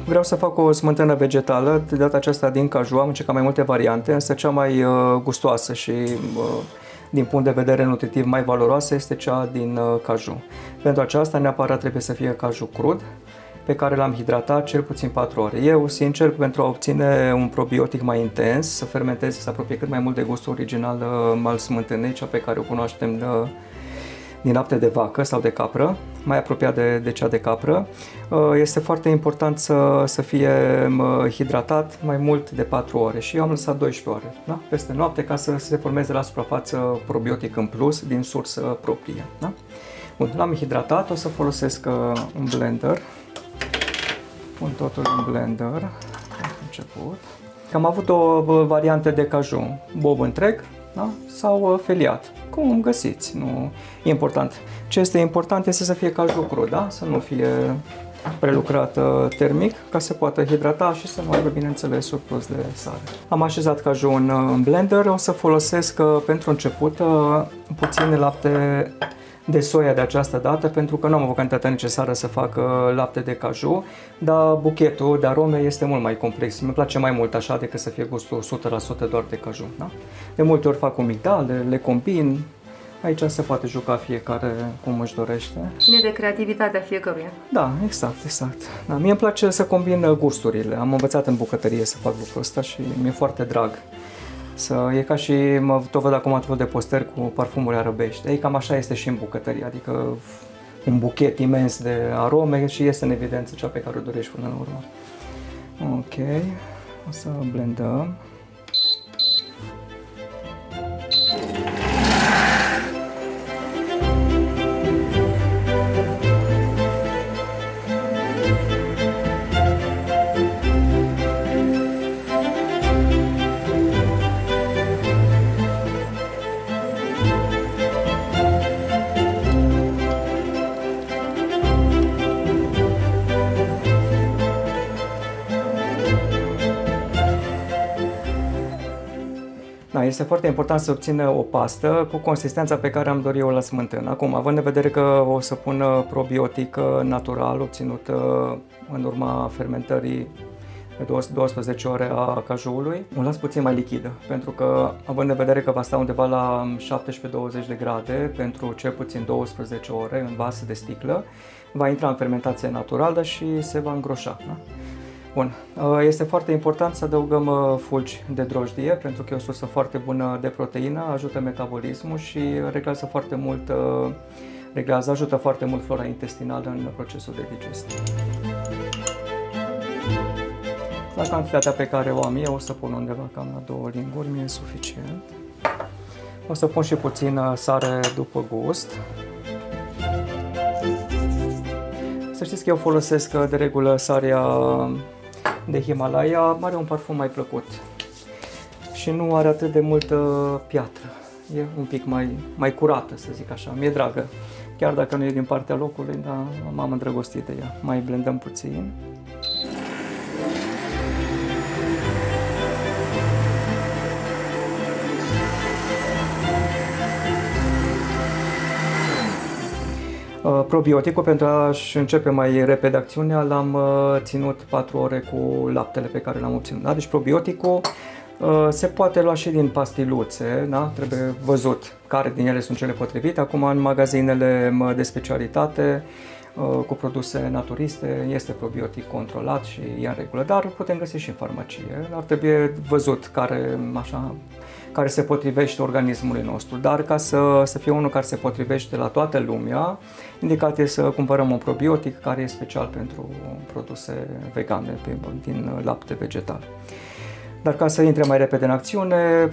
Vreau să fac o smântână vegetală, de data aceasta din caju. Am încercat mai multe variante, însă cea mai gustoasă și din punct de vedere nutritiv mai valoroasă este cea din caju. Pentru aceasta neapărat trebuie să fie caju crud, pe care l-am hidratat cel puțin 4 ore. Eu, sincer, pentru a obține un probiotic mai intens, să fermenteze, să apropie cât mai mult de gustul original al smântânei, cea pe care o cunoaștem din lapte de vacă sau de capră, mai apropiat de cea de capră, este foarte important să fie hidratat mai mult de 4 ore și eu am lăsat 12 ore, da? Peste noapte, ca să se formeze la suprafață probiotic în plus din sursă proprie. Da? Bun, l-am hidratat, o să folosesc un blender. Pun totul în blender la început. Am avut două variante de caju, bob întreg, da? Sau feliat, cum găsiți, nu e important. Ce este important este să fie caju crud, da? Să nu fie prelucrat termic, ca să poată hidrata și să nu aibă, bineînțeles, surplus de sare. Am așezat caju în blender, o să folosesc pentru început puțin lapte de soia de această dată, pentru că nu am avut cantitatea necesară să fac lapte de caju, dar buchetul de arome este mult mai complex. Mi place mai mult așa decât să fie gustul 100% doar de caju. Da? De multe ori fac cu migdale, le combin. Aici se poate juca fiecare cum își dorește. Ține de creativitatea fiecăruia. Da, exact. Da, mie îmi place să combin gusturile. Am învățat în bucătărie să fac lucrul ăsta și mi-e foarte drag. E ca și, tot văd acum tot de posteri cu parfumuri arăbești. Ei, cam așa este și în bucătărie, adică un buchet imens de arome și este în evidență cea pe care o dorești până la urmă. Ok, o să blendăm. Da, este foarte important să obțină o pastă cu consistența pe care am dorit eu la smântână. Acum, având în vedere că o să pun probiotic natural obținut în urma fermentării de 12 ore a cajuului, o las puțin mai lichidă, pentru că, având în vedere că va sta undeva la 17-20 de grade pentru cel puțin 12 ore în vas de sticlă, va intra în fermentație naturală și se va îngroșa. Da? Bun, este foarte important să adăugăm fulgi de drojdie, pentru că e o sursă foarte bună de proteină, ajută metabolismul și ajută foarte mult flora intestinală în procesul de digestie. La cantitatea pe care o am eu, o să pun undeva cam la 2 linguri, mi-e suficient. O să pun și puțină sare după gust. Să știți că eu folosesc de regulă sarea de Himalaya, are un parfum mai plăcut și nu are atât de multă piatră. E un pic mai curată, să zic așa. Mi-e dragă, chiar dacă nu e din partea locului, dar m-am îndrăgostit de ea. Mai blendăm puțin. Probioticul, pentru a-și începe mai repede acțiunea, l-am ținut 4 ore cu laptele pe care l-am obținut. Da? Deci probioticul se poate lua și din pastiluțe, da? Trebuie văzut care din ele sunt cele potrivite. Acum în magazinele de specialitate cu produse naturiste este probiotic controlat și e în regulă, dar putem găsi și în farmacie. Ar trebui văzut care se potrivește organismului nostru, dar ca să fie unul care se potrivește la toată lumea, indicat este să cumpărăm un probiotic care e special pentru produse vegane din lapte vegetal. Dar ca să intre mai repede în acțiune,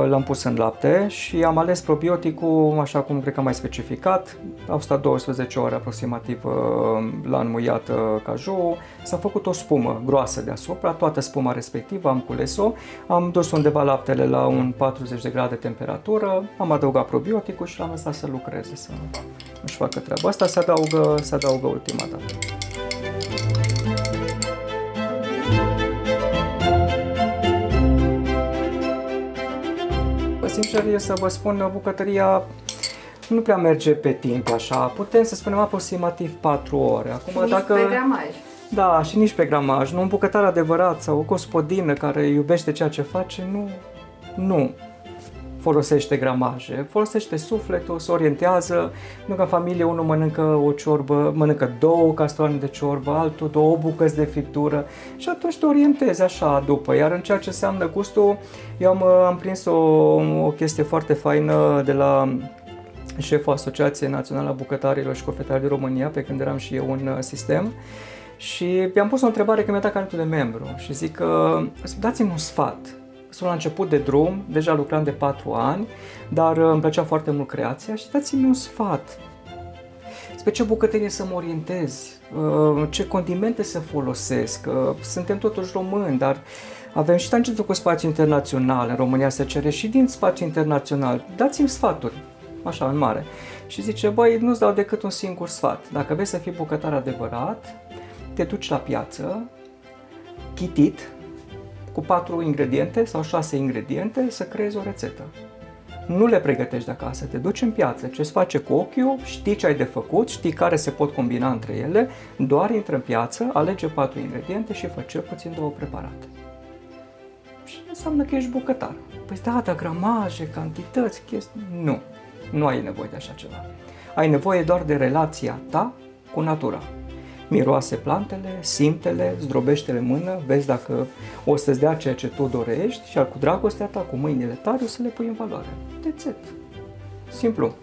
l-am pus în lapte și am ales probioticul, așa cum cred că am mai specificat. Au stat 12 ore aproximativ la înmuiat caju. S-a făcut o spumă groasă deasupra, toată spuma respectivă am cules-o. Am dus undeva laptele la un 40 de grade temperatură, am adăugat probioticul și l-am lăsat să lucreze, să își facă treaba asta. Se adaugă ultima dată. Sincer, să vă spun, bucătăria nu prea merge pe timp așa. Putem să spunem aproximativ 4 ore. Acum, dacă... pe gramaj. Da, și nici pe gramaj. Nu, un bucătar adevărat sau o gospodină care iubește ceea ce face, nu folosește gramaje, folosește sufletul, se orientează, nu că în familie unul mănâncă o ciorbă, mănâncă 2 castroane de ciorbă, altul 2 bucăți de friptură și atunci te orientezi așa după. Iar în ceea ce înseamnă gustul, eu am prins o chestie foarte faină de la șeful Asociației Naționale a Bucătarilor și Cofetăriilor din România, pe când eram și eu în sistem. Și i-am pus o întrebare că mi-a dat carnetul de membru și zic că dați-mi un sfat. Sunt la început de drum, deja lucram de 4 ani, dar îmi plăcea foarte mult creația și dați-mi un sfat. Spre ce bucătărie să mă orientez, ce condimente să folosesc, suntem totuși români, dar avem și tangentul cu spațiu internațional, în România se cere și din spațiu internațional, dați-mi sfaturi, așa, în mare. Și zice, băi, nu-ți dau decât un singur sfat, dacă vrei să fii bucătar adevărat, te duci la piață, chitit, cu 4 ingrediente sau 6 ingrediente să creezi o rețetă. Nu le pregătești de acasă, te duci în piață, ce-ți face cu ochiul, știi ce ai de făcut, știi care se pot combina între ele, doar intră în piață, alege 4 ingrediente și fă cel puțin 2 preparate. Și înseamnă că ești bucătar. Păi da, dar gramaje, cantități, chestii... Nu ai nevoie de așa ceva. Ai nevoie doar de relația ta cu natura. Miroase plantele, simte-le, zdrobește-le în mână, vezi dacă o să-ți dea ceea ce tu dorești și cu dragostea ta, cu mâinile tale, o să le pui în valoare. That's it. Simplu.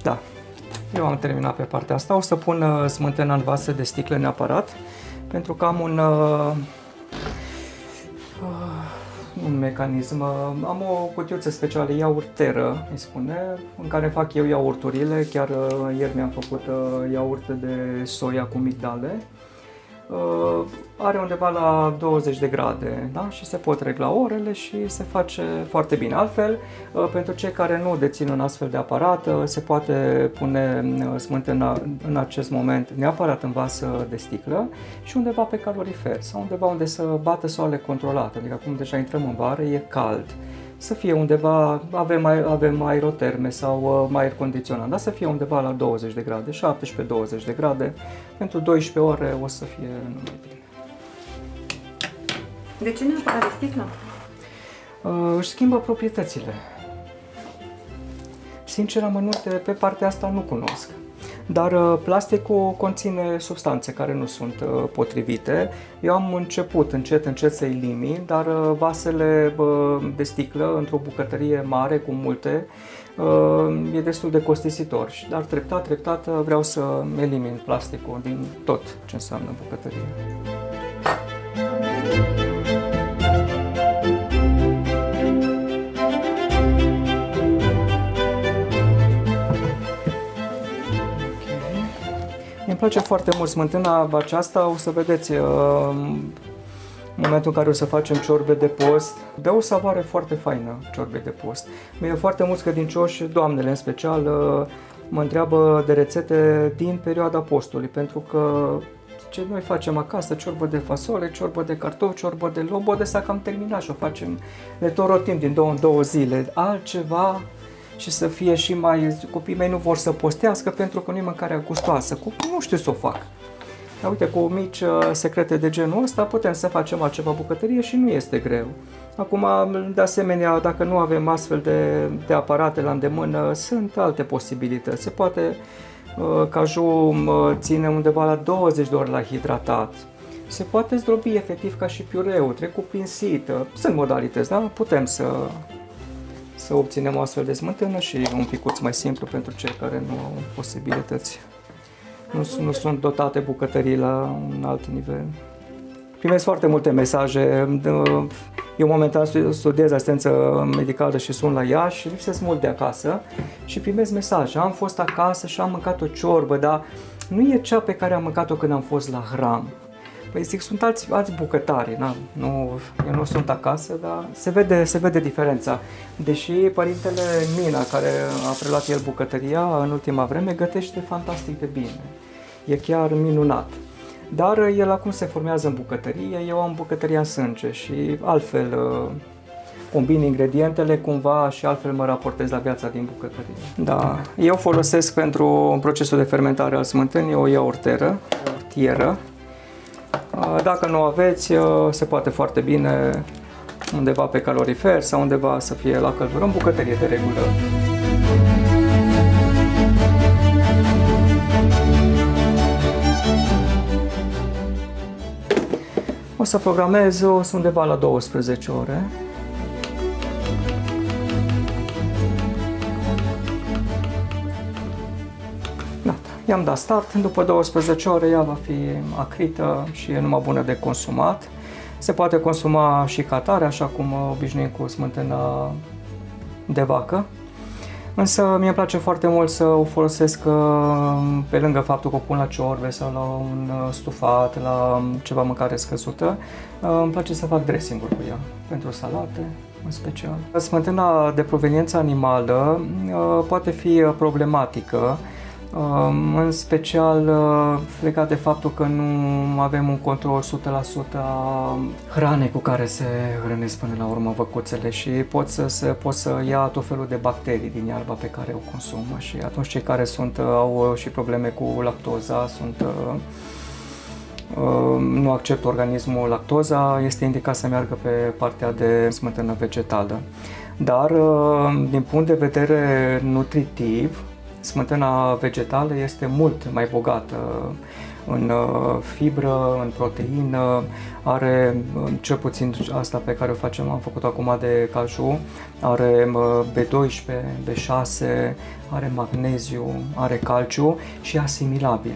Da, eu am terminat pe partea asta. O să pun smântâna în vase de sticlă neapărat, pentru că am un mecanism. Am o cutiuță specială, iaurteră, îi spune, în care fac eu iaurturile. Chiar ieri mi-am făcut iaurt de soia cu migdale. Are undeva la 20 de grade, da? Și se pot regla orele și se face foarte bine. Altfel, pentru cei care nu dețin un astfel de aparat, se poate pune smântâna în acest moment neapărat în vas de sticlă și undeva pe calorifer sau undeva unde să bată soarele controlat. Adică acum deja intrăm în vară, e cald. Să fie undeva, avem aeroterme sau aer condiționat, dar să fie undeva la 20 de grade, 17-20 de grade, pentru 12 ore o să fie numai bine. De ce neapărat de sticlă? Își schimbă proprietățile. Sincer, amănunte pe partea asta nu cunosc. Dar plasticul conține substanțe care nu sunt potrivite. Eu am început încet să elimin, dar vasele de sticlă într-o bucătărie mare cu multe e destul de costisitor. Dar treptat vreau să elimin plasticul din tot ce înseamnă bucătărie. Îmi place foarte mult smântâna aceasta, o să vedeți în momentul în care o să facem ciorbe de post, dă o savoare foarte faină ciorbe de post. Mi-e foarte mulți credincioși, doamnele în special, mă întreabă de rețete din perioada postului, pentru că ce noi facem acasă, ciorbă de fasole, ciorbă de cartofi, ciorbă de lobodă, că am terminat și o facem, le tot rotim din 2 în 2 zile, altceva. Și să fie și mai... Copiii mei nu vor să postească pentru că nu e mâncarea gustoasă. Nu știu să o fac. Dar uite, cu mici secrete de genul ăsta putem să facem altceva bucătărie și nu este greu. Acum, de asemenea, dacă nu avem astfel de aparate la îndemână, sunt alte posibilități. Se poate cajul ține undeva la 20 de ore la hidratat. Se poate zdrobi efectiv ca și piureu, trecut prin sită. Sunt modalități, da? Putem să obținem o astfel de smântână și un picuț mai simplu pentru cei care nu au posibilități. Nu sunt dotate bucătării la un alt nivel. Primesc foarte multe mesaje. Eu momentan studiez asistență medicală și sun la Iași și lipsesc mult de acasă și primesc mesaje. Am fost acasă și am mâncat o ciorbă, dar nu e cea pe care am mâncat-o când am fost la Hram. Păi zic, sunt alți bucătari, eu nu sunt acasă, dar se vede diferența. Deși părintele Mina, care a preluat el bucătăria în ultima vreme, gătește fantastic de bine. E chiar minunat. Dar el acum se formează în bucătărie, eu am bucătăria în sânge și altfel combin ingredientele cumva și altfel mă raportez la viața din bucătărie. Da, eu folosesc pentru procesul de fermentare al smântânii o iaurtieră. Dacă nu aveți, se poate foarte bine undeva pe calorifer sau undeva să fie la căldură, în bucătărie de regulă. O să programez undeva la 12 ore. Gata, i-am dat start. După 12 ore ea va fi acrită și e numai bună de consumat. Se poate consuma și ca atare, așa cum obișnuim cu smântâna de vacă. Însă mie îmi place foarte mult să o folosesc pe lângă faptul că o pun la ciorbe sau la un stufat, la ceva mâncare scăzută. Îmi place să fac dressing-uri cu ea, pentru salate în special. Smântâna de proveniență animală poate fi problematică, în special legat de faptul că nu avem un control 100% a hranei cu care se hrănesc până la urmă văcuțele și pot să ia tot felul de bacterii din iarba pe care o consumă și atunci cei care au și probleme cu lactoza, nu acceptă organismul lactoza, este indicat să meargă pe partea de smântână vegetală. Dar din punct de vedere nutritiv, smântâna vegetală este mult mai bogată în fibră, în proteină, are, cel puțin asta pe care o facem, am făcut acum de caju, are B12, B6, are magneziu, are calciu și asimilabil.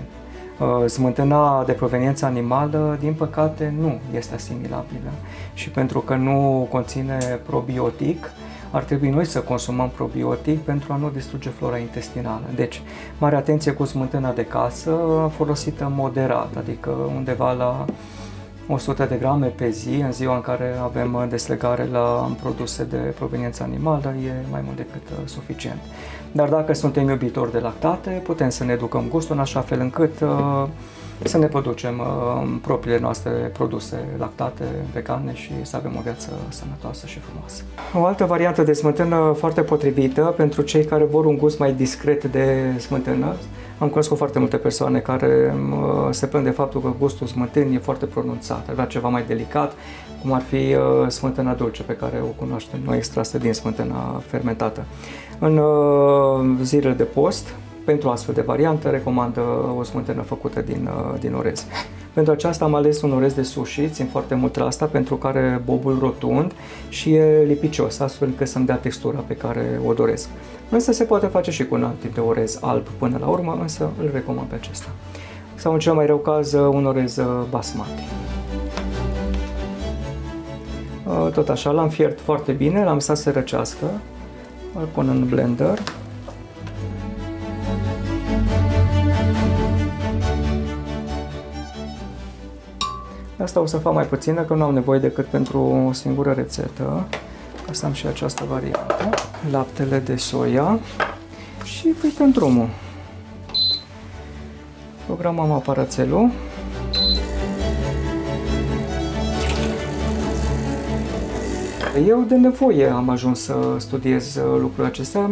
Smântâna de proveniență animală, din păcate, nu este asimilabilă și pentru că nu conține probiotic, ar trebui noi să consumăm probiotic pentru a nu distruge flora intestinală. Deci, mare atenție cu smântâna de casă, folosită moderat, adică undeva la 100 de grame pe zi, în ziua în care avem deslegare la produse de proveniență animală, e mai mult decât suficient. Dar dacă suntem iubitori de lactate, putem să ne educăm gustul în așa fel încât să ne producem propriile noastre produse lactate, vegane și să avem o viață sănătoasă și frumoasă. O altă variantă de smântână foarte potrivită pentru cei care vor un gust mai discret de smântână. Am cunoscut foarte multe persoane care se plâng de faptul că gustul smântânii e foarte pronunțat, ar vrea ceva mai delicat, cum ar fi smântâna dulce pe care o cunoaștem noi, extrasă din smântâna fermentată. În zilele de post, pentru astfel de variantă, recomand o smântână făcută din orez. Pentru aceasta am ales un orez de sushi, țin foarte mult la asta, pentru că are bobul rotund și e lipicios, astfel încât să-mi dea textura pe care o doresc. Însă se poate face și cu un alt tip de orez alb până la urmă, însă îl recomand pe acesta. Sau în cel mai rău caz, un orez basmati. Tot așa, l-am fiert foarte bine, l-am lăsat să răcească, îl pun în blender. Asta o să fac mai puțină, că nu am nevoie decât pentru o singură rețetă, ca să am și această variantă. Laptele de soia și uităm drumul. Programăm aparațelul. Eu de nevoie am ajuns să studiez lucrurile acestea.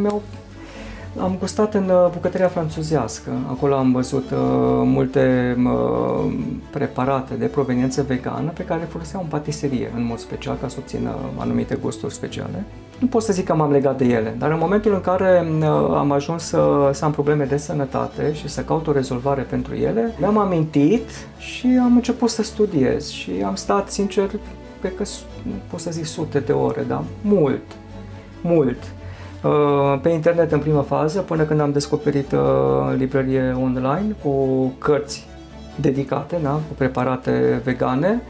Am gustat în bucătăria franțuzească. Acolo am văzut multe preparate de proveniență vegană pe care le foloseau în patiserie, în mod special, ca să obțină anumite gusturi speciale. Nu pot să zic că m-am legat de ele, dar în momentul în care am ajuns să am probleme de sănătate și să caut o rezolvare pentru ele, mi-am amintit și am început să studiez și am stat, sincer, cred că nu pot să zic sute de ore, dar mult. Pe internet în prima fază, până când am descoperit librărie online cu cărți dedicate, da, cu preparate vegane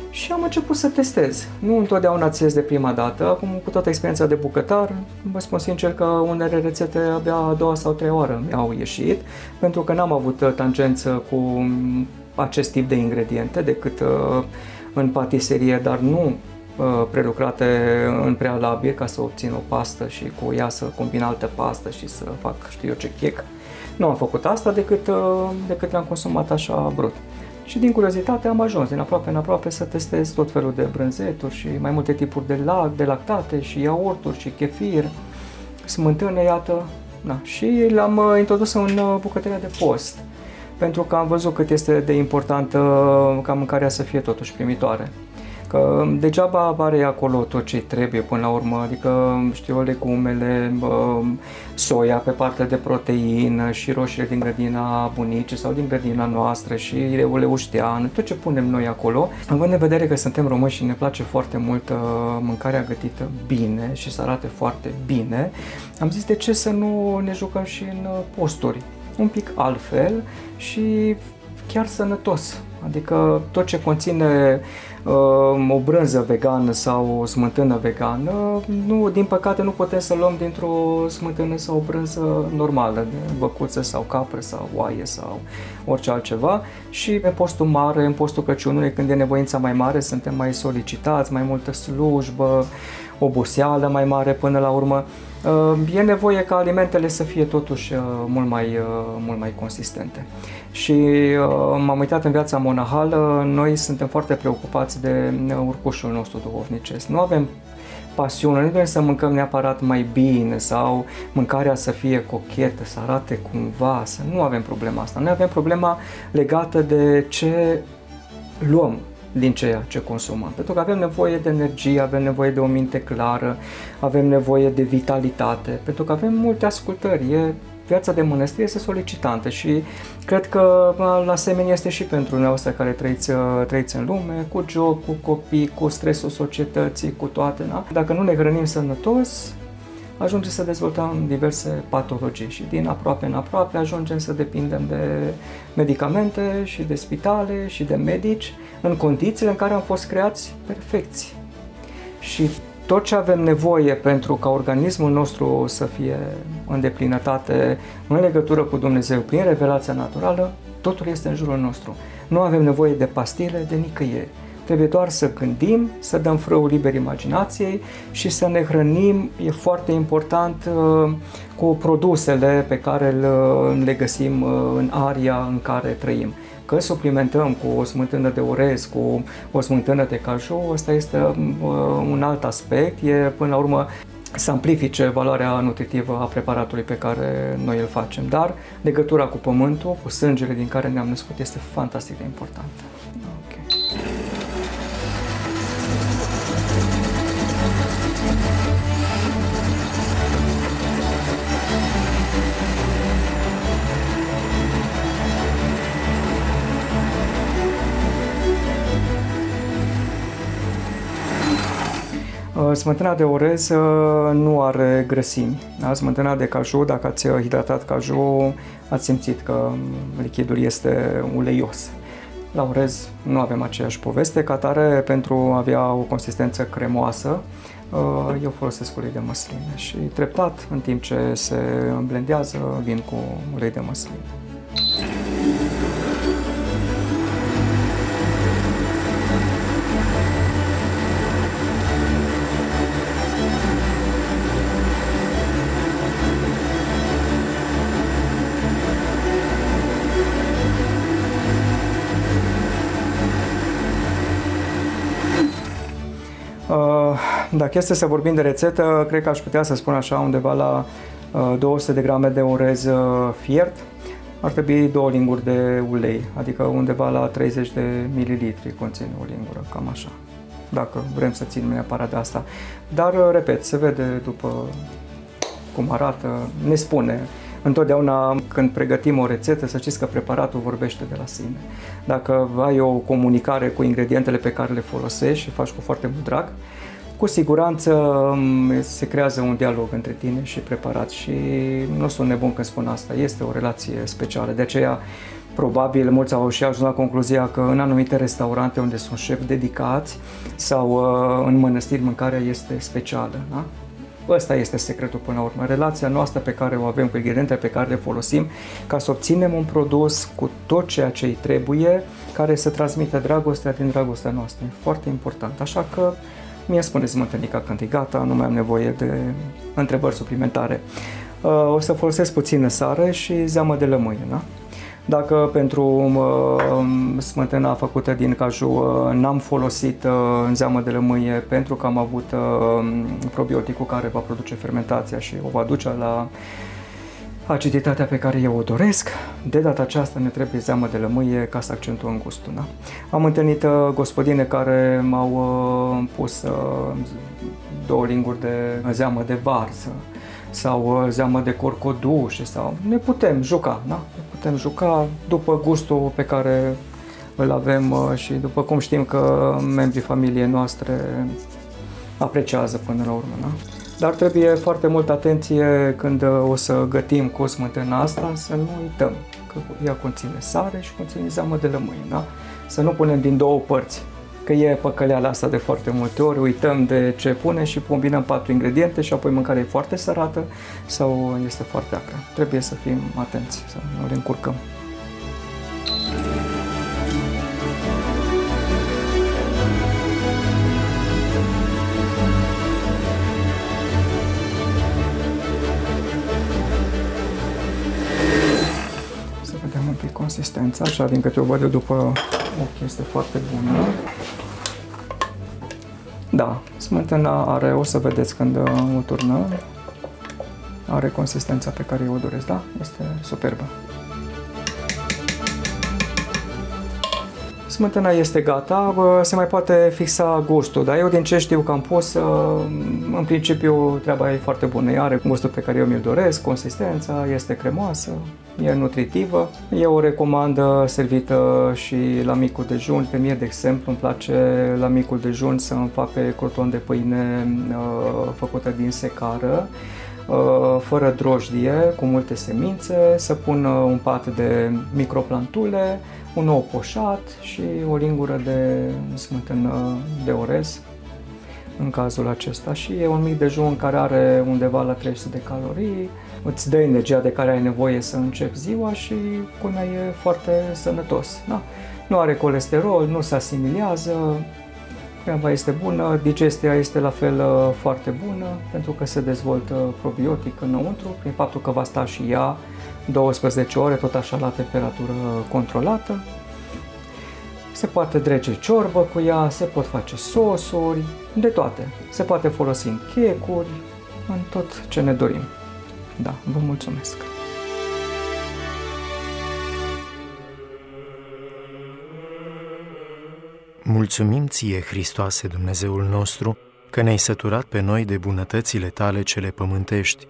și am început să testez. Nu întotdeauna ți ies de prima dată, acum cu toată experiența de bucătar, vă spun sincer că unele rețete abia a doua sau treia oară mi-au ieșit, pentru că n-am avut tangență cu acest tip de ingrediente decât în patiserie, dar nu prelucrate în prealabil ca să obțin o pastă și cu ea să combin altă pastă și să fac știu eu ce chec. Nu am făcut asta decât le-am consumat așa brut. Și din curiozitate am ajuns din aproape în aproape să testez tot felul de brânzeturi și mai multe tipuri de lactate și iaurturi și chefir, smântână, iată. Da. Și l-am introdus în bucătăria de post, pentru că am văzut cât este de importantă ca mâncarea să fie totuși primitoare. Că degeaba are acolo tot ce trebuie până la urmă, adică știu legumele, soia pe partea de proteină și roșiile din grădina bunicii sau din grădina noastră și uleuștean, tot ce punem noi acolo. Având în vedere că suntem români și ne place foarte mult mâncarea gătită bine și să arate foarte bine, am zis de ce să nu ne jucăm și în posturi, un pic altfel și chiar sănătos. Adică tot ce conține o brânză vegană sau o smântână vegană, nu, din păcate nu putem să luăm dintr-o smântână sau o brânză normală, de băcuță sau capră sau oaie sau orice altceva. Și în postul mare, în postul Crăciunului, când e nevoința mai mare, suntem mai solicitați, mai multă slujbă, oboseală mai mare până la urmă. E nevoie ca alimentele să fie totuși mult mai consistente. Și m-am uitat în viața monahală, noi suntem foarte preocupați de urcușul nostru duhovnicesc. Nu avem pasiune, nu vrem să mâncăm neapărat mai bine sau mâncarea să fie cochetă, să arate cumva, să nu avem problema asta. Noi avem problema legată de ce luăm din ceea ce consumăm. Pentru că avem nevoie de energie, avem nevoie de o minte clară, avem nevoie de vitalitate, pentru că avem multe ascultări. Viața de mănăstire este solicitantă și cred că la asemenea este și pentru dumneavoastră care trăiți în lume, cu job, cu copii, cu stresul societății, cu toate. Da? Dacă nu ne hrănim sănătos, ajungem să dezvoltăm diverse patologii și din aproape în aproape ajungem să depindem de medicamente și de spitale și de medici în condițiile în care am fost creați perfecți. Și tot ce avem nevoie pentru ca organismul nostru să fie în deplinătate, în legătură cu Dumnezeu, prin revelația naturală, totul este în jurul nostru. Nu avem nevoie de pastile de nicăieri. Trebuie doar să gândim, să dăm frâul liber imaginației și să ne hrănim, e foarte important, cu produsele pe care le găsim în aria în care trăim. Că suplimentăm cu o smântână de orez, cu o smântână de caju, ăsta este un alt aspect, e până la urmă să amplifice valoarea nutritivă a preparatului pe care noi îl facem. Dar legătura cu pământul, cu sângele din care ne-am născut, este fantastic de importantă. Smântâna de orez nu are grăsimi. Da? Smântâna de caju, dacă ați hidratat caju, ați simțit că lichidul este uleios. La orez nu avem aceeași poveste, ca atare, pentru a avea o consistență cremoasă, eu folosesc ulei de măsline și treptat, în timp ce se blendează, vin cu ulei de măsline. Dacă este să vorbim de rețetă, cred că aș putea să spun așa, undeva la 200 de grame de orez fiert, ar trebui 2 linguri de ulei, adică undeva la 30 de mililitri conține o lingură, cam așa, dacă vrem să ținem neapărat de asta. Dar, repet, se vede după cum arată, ne spune. Întotdeauna când pregătim o rețetă, să știți că preparatul vorbește de la sine. Dacă ai o comunicare cu ingredientele pe care le folosești și faci cu foarte mult drag, cu siguranță se creează un dialog între tine și preparat și nu sunt nebun când spun asta, este o relație specială. De aceea, probabil, mulți au și ajuns la concluzia că în anumite restaurante unde sunt șefi dedicați sau în mănăstiri mâncarea este specială. Da? Ăsta este secretul până la urmă, relația noastră pe care o avem cu ingredientele pe care le folosim ca să obținem un produs cu tot ceea ce îi trebuie, care să transmită dragostea din dragostea noastră. E foarte important, așa că mie spuneți mântânica când e gata, nu mai am nevoie de întrebări suplimentare. O să folosesc puțină sare și zeamă de lămâie, da? Dacă pentru smântâna făcută din caju n-am folosit înzeamă de lămâie pentru că am avut probioticul care va produce fermentația și o va duce la aciditatea pe care eu o doresc, de data aceasta ne trebuie zeamă de lămâie ca să accentuăm gustul. Da? Am întâlnit gospodine care m-au pus 2 linguri de zeamă de varză sau zeamă de corcodușe sau ne putem juca, da? Ne putem juca după gustul pe care îl avem și după cum știm că membrii familiei noastre apreciază până la urmă. Da? Dar trebuie foarte multă atenție când o să gătim cu smântâna asta, să nu uităm că ea conține sare și conține zeamă de lămâie. Da? Să nu punem din 2 părți, că e păcăleala asta de foarte multe ori, uităm de ce punem și combinăm 4 ingrediente și apoi mâncarea e foarte sărată sau este foarte acră. Trebuie să fim atenți, să nu le încurcăm. Consistența, așa, din câte o văd eu după ochi, este foarte bună. Da, smântâna are, o să vedeți când o turnăm, are consistența pe care eu o doresc, da? Este superbă. Smântâna este gata, se mai poate fixa gustul, dar eu din ce știu că am pus, în principiu treaba e foarte bună. Ea are gustul pe care eu mi-l doresc, consistența, este cremoasă, e nutritivă. Eu o recomand servită și la micul dejun. Pe mie, de exemplu, îmi place la micul dejun să îmi fac pe croton de pâine făcută din secară, fără drojdie, cu multe semințe, să pun un pat de microplantule, un ou poșat și o lingură de smântână de orez, în cazul acesta. Și e un mic dejun care are undeva la 300 de calorii, îți dă energia de care ai nevoie să începi ziua și culmea e foarte sănătos. Da? Nu are colesterol, nu se asimilează, treaba este bună, digestia este la fel foarte bună pentru că se dezvoltă probiotic înăuntru, prin faptul că va sta și ea 12 ore, tot așa la temperatură controlată. Se poate drege ciorbă cu ea, se pot face sosuri, de toate. Se poate folosi în checuri, în tot ce ne dorim. Da, vă mulțumesc! Mulțumim ție, Hristoase, Dumnezeul nostru, că ne-ai săturat pe noi de bunătățile tale cele pământești